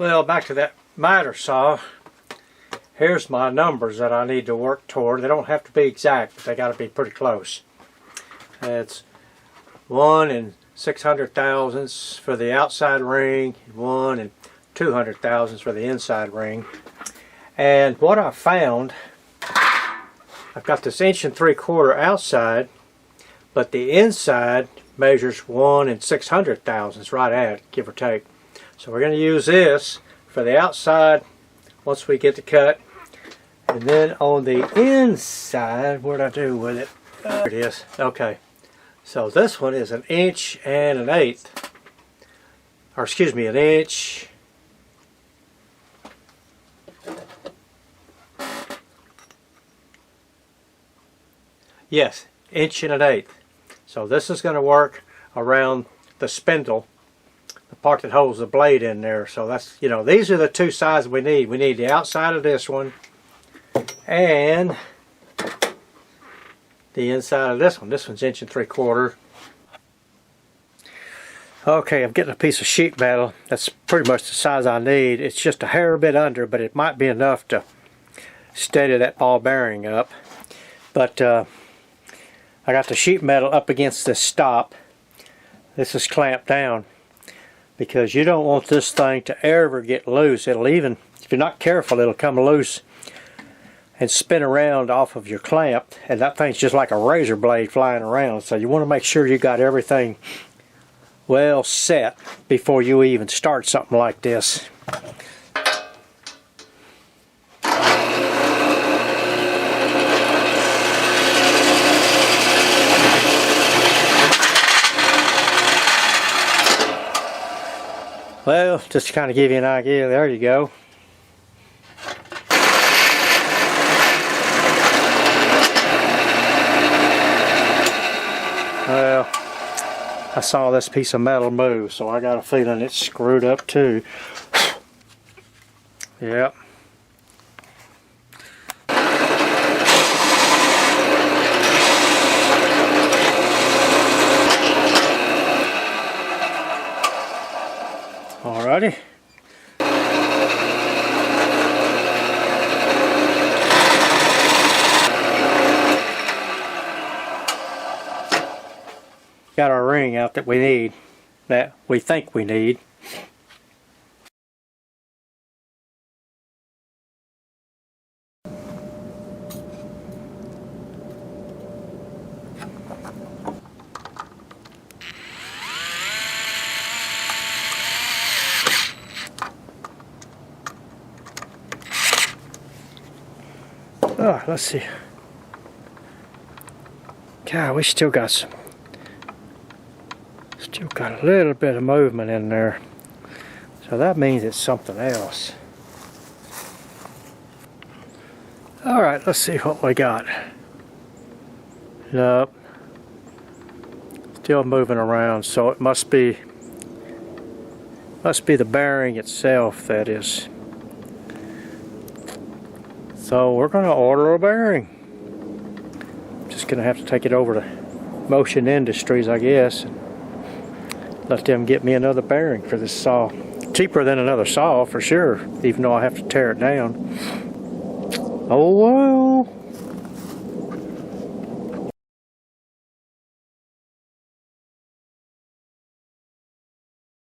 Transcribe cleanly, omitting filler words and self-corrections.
Well, back to that miter saw. Here's my numbers that I need to work toward. They don't have to be exact, but they got to be pretty close. It's 1 and 600 thousandths for the outside ring, 1 and 200 thousandths for the inside ring. And what I found, I've got this 1 3/4 outside, but the inside measures 1 and 600 thousandths, right at it, give or take. So we're going to use this for the outside once we get the cut. And then on the inside, what did I do with it? There it is. Okay. So this one is 1 1/8 inches. Or excuse me, 1 inch. Yes, 1 1/8 inches. So this is going to work around the spindle, the part that holds the blade in there. So that's, you know, these are the two sides we need. We need the outside of this one and the inside of this one. This one's 1 3/4 inches. Okay, I'm getting a piece of sheet metal. That's pretty much the size I need. It's just a hair bit under, but it might be enough to steady that ball bearing up. But I got the sheet metal up against this stop. This is clamped down because you don't want this thing to ever get loose. It'll even, if you're not careful, it'll come loose and spin around off of your clamp, and that thing's just like a razor blade flying around. So you want to make sure you got everything well set before you even start something like this. Well, just to kind of give you an idea, there you go. Well, I saw this piece of metal move, so I got a feeling it's screwed up too. Yep. Alrighty. Got our ring out that we need, that we think we need. Oh, let's see. God, we still got a little bit of movement in there. So that means it's something else. Alright, let's see what we got. Nope. Still moving around, so it must be the bearing itself that is. So we're going to order a bearing. Just going to have to take it over to Motion Industries, I guess. Let them get me another bearing for this saw. Cheaper than another saw for sure, even though I have to tear it down. Oh well.